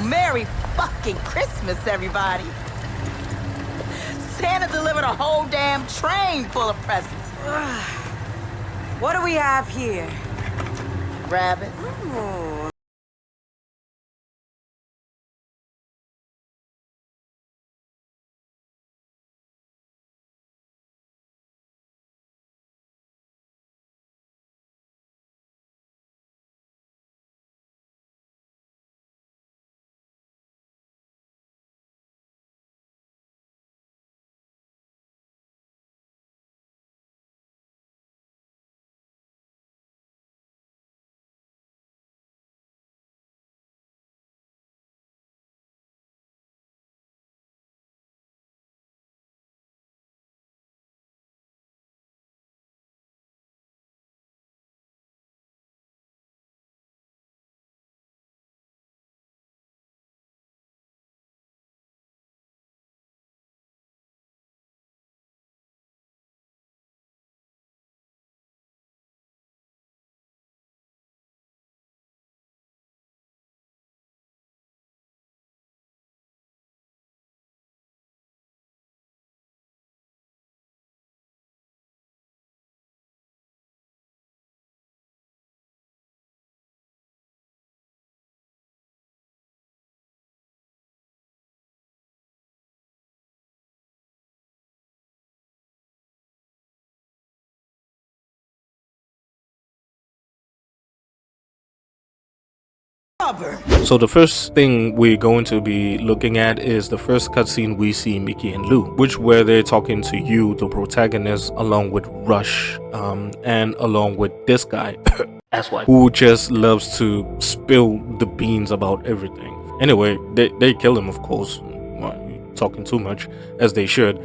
Well, Merry fucking Christmas, everybody. Santa delivered a whole damn train full of presents. What do we have here? Rabbits. Ooh. So the first thing we're going to be looking at is the first cutscene we see Mickey and Lou, which where they're talking to you, the protagonist, along with Rush, and along with this guy, who just loves to spill the beans about everything. Anyway, they kill him, of course. Well, talking too much, as they should.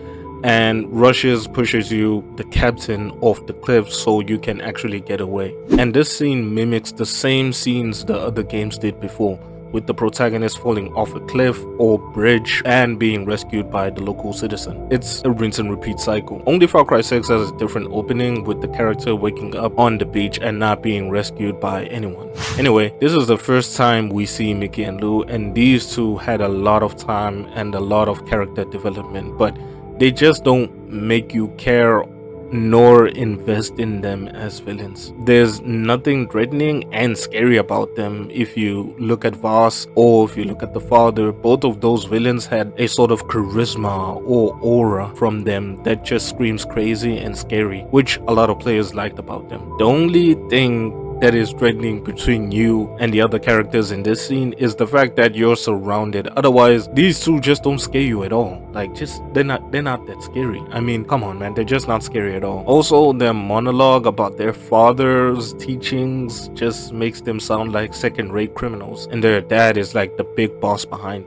And pushes you, the captain, off the cliff so you can actually get away. And this scene mimics the same scenes the other games did before, with the protagonist falling off a cliff or bridge and being rescued by the local citizen. It's a rinse and repeat cycle. Only Far Cry 6 has a different opening, with the character waking up on the beach and not being rescued by anyone. Anyway, this is the first time we see Mickey and Lou, and these two had a lot of time and a lot of character development, but they just don't make you care nor invest in them as villains. There's nothing threatening and scary about them. If you look at Vaas or if you look at the father, both of those villains had a sort of charisma or aura from them that just screams crazy and scary, which a lot of players liked about them. The only thing that is threatening between you and the other characters in this scene is the fact that you're surrounded. Otherwise, these two just don't scare you at all. Like, they're not that scary. I mean, come on, man, they're just not scary at all. Also, their monologue about their father's teachings just makes them sound like second-rate criminals, and their dad is like the big boss behind.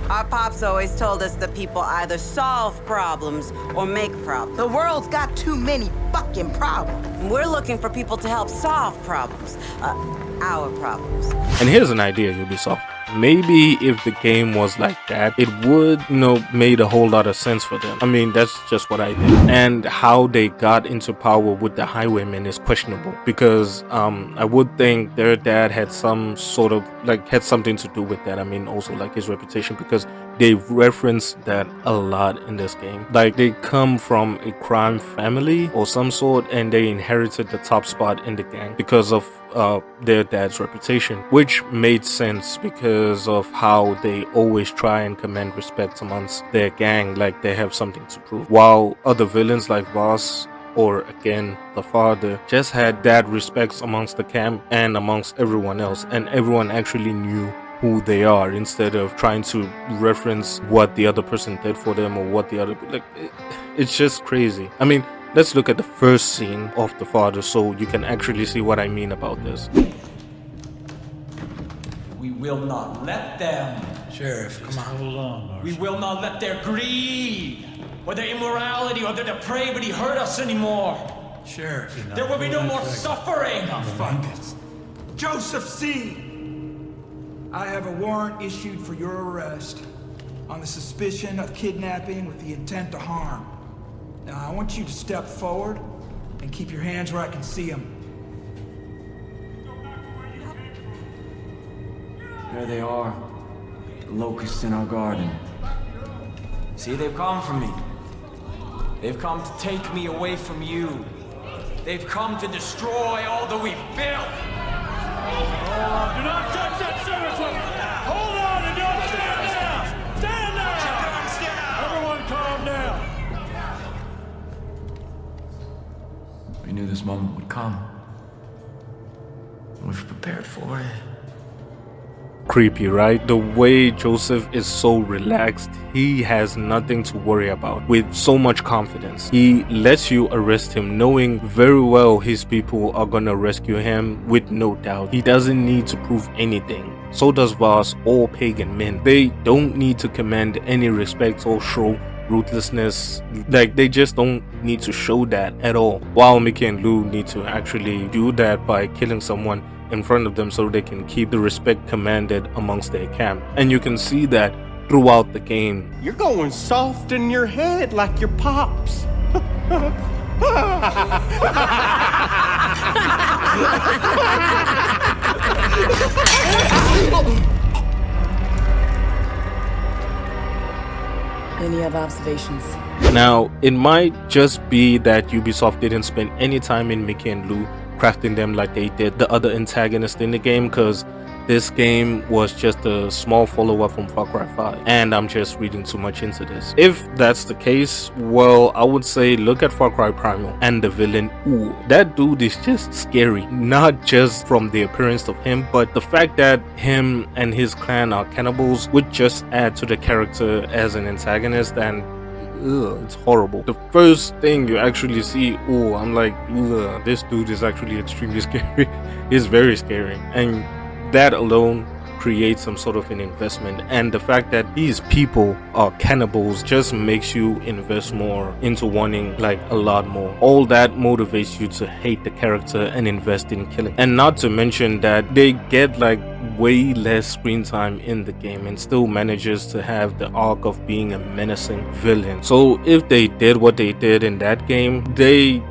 Our pops always told us that people either solve problems or make problems. The world's got too many fucking problems. We're looking for people to help solve problems. Our problems. And here's an idea, Ubisoft. Maybe if the game was like that, it would, made a whole lot of sense for them. I mean, that's just what I did. And how they got into power with the highwaymen is questionable, because I would think their dad had some sort of, had something to do with that. I mean, also like his reputation, because they reference that a lot in this game. Like, they come from a crime family or some sort, and they inherited the top spot in the gang because of their dad's reputation, which made sense because of how they always try and command respect amongst their gang, like they have something to prove. While other villains like Vaas, or again the father, just had dad respects amongst the camp and amongst everyone else, and everyone actually knew who they are instead of trying to reference what the other person did for them or what the other, it's just crazy. I mean, let's look at the first scene of the father so you can actually see what I mean about this. We will not let them. Sheriff, come on. Hold on, We will not let their greed, or their immorality, or their depravity hurt us anymore. Sheriff, There will be no more suffering. fuck it. Joseph C. I have a warrant issued for your arrest on the suspicion of kidnapping with the intent to harm. Now, I want you to step forward and keep your hands where I can see them. There they are. The locusts in our garden. See, they've come for me. They've come to take me away from you. They've come to destroy all that we've built. Do not touch that service weapon! Hold on and don't stand down! Stand down! Everyone calm down! We knew this moment would come. We've prepared for it. Creepy, right? The way Joseph is so relaxed, he has nothing to worry about, with so much confidence. He lets you arrest him knowing very well his people are gonna rescue him with no doubt. He doesn't need to prove anything. So does Vaas or Pagan Min. They don't need to command any respect or show ruthlessness. Like, they just don't need to show that at all, while Mickey and Lou need to actually do that by killing someone in front of them so they can keep the respect commanded amongst their camp. And you can see that throughout the game. You're going soft in your head like your pops. Any other observations? Now, it might just be that Ubisoft didn't spend any time in Mickey and Lou crafting them like they did the other antagonists in the game, because this game was just a small follow-up from Far Cry 5, and I'm just reading too much into this. If that's the case, well, I would say look at Far Cry Primal and the villain. Ooh, that dude is just scary, not just from the appearance of him, but the fact that him and his clan are cannibals would just add to the character as an antagonist, and it's horrible. The first thing you actually see, oh, I'm like, this dude is actually extremely scary. He's very scary, and that alone creates some sort of an investment. And the fact that these people are cannibals just makes you invest more into wanting like a lot more. All that motivates you to hate the character and invest in killing. And not to mention that they get like way less screen time in the game and still manages to have the arc of being a menacing villain. So if they did what they did in that game, they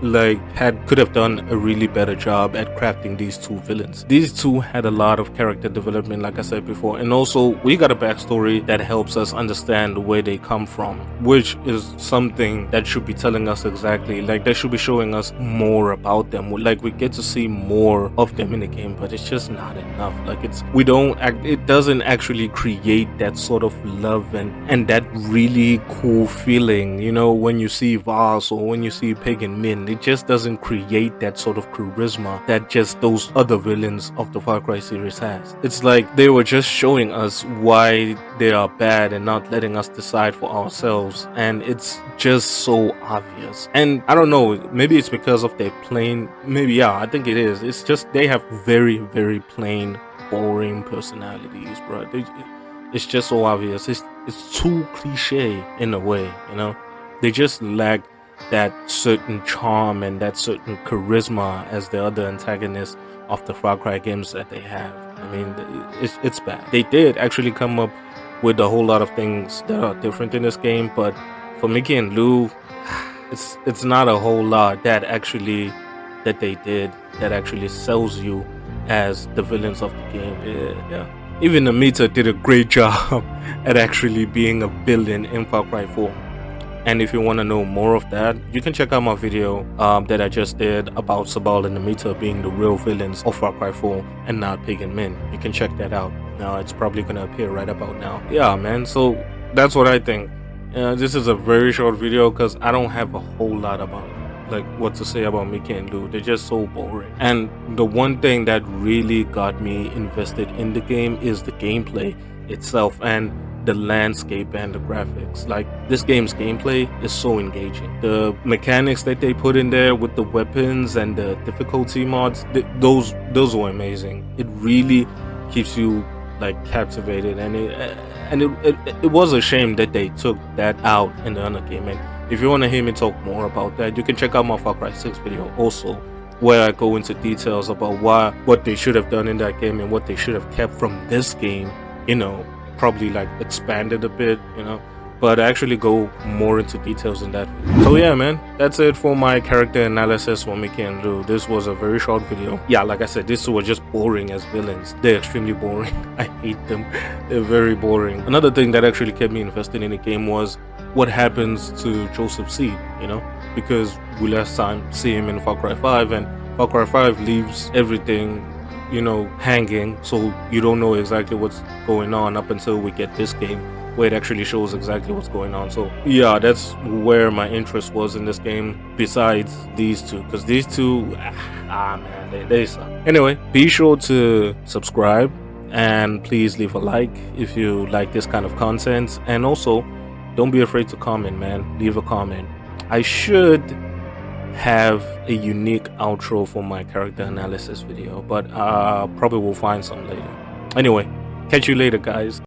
could have done a really better job at crafting these two villains. These two had a lot of character development, like I said before, and also we got a backstory that helps us understand where they come from, which is something that should be telling us exactly, like they should be showing us more about them. Like we get to see more of them in the game, but it's just not enough. Like it doesn't actually create that sort of love and that really cool feeling, you know, when you see Vaas or when you see Pagan Min. It just doesn't create that sort of charisma that just those other villains of the Far Cry series has. It's like they were just showing us why they are bad and not letting us decide for ourselves, and it's just so obvious. And I don't know, maybe it's because of their plain, maybe, yeah, I think it is. It's just they have very, very plain, boring personalities, bro. It's just so obvious. It's too cliche in a way, you know. They just lack that certain charm and that certain charisma as the other antagonists of the Far Cry games that they have. I mean, it's bad. They did actually come up with a whole lot of things that are different in this game, but for Mickey and Lou, it's not a whole lot that they did that actually sells you as the villains of the game. Yeah. Even Amita did a great job at actually being a villain in Far Cry 4. And if you want to know more of that, you can check out my video that I just did about Sabal and Amita being the real villains of Far Cry 4 and not Pagan Min. You can check that out. Now it's probably gonna appear right about now. Yeah, man, so that's what I think. This is a very short video because I don't have a whole lot about what to say about Mickey and Lou. They're just so boring. And the one thing that really got me invested in the game is the gameplay itself and the landscape and the graphics. Like, this game's gameplay is so engaging. The mechanics that they put in there with the weapons and the difficulty mods, those were amazing. It really keeps you captivated, and it was a shame that they took that out in the other game. And if you want to hear me talk more about that, you can check out my Far Cry 6 video also, where I go into details about what they should have done in that game and what they should have kept from this game, you know, probably expanded a bit, you know. but I actually go more into details in that video. So yeah, man, that's it for my character analysis for Mickey and Lou. This was a very short video. Yeah, like I said, these two are just boring as villains. They're extremely boring. I hate them. They're very boring. Another thing that actually kept me invested in the game was what happens to Joseph Seed, you know, because we last time see him in Far Cry 5, and Far Cry 5 leaves everything, you know, hanging, so you don't know exactly what's going on up until we get this game where it actually shows exactly what's going on. So yeah, that's where my interest was in this game, besides these two, because these two, man, they suck. Anyway, be sure to subscribe and please leave a like if you like this kind of content, and also don't be afraid to comment, man. Leave a comment. I should have a unique outro for my character analysis video, but probably will find some later. Anyway, catch you later, guys.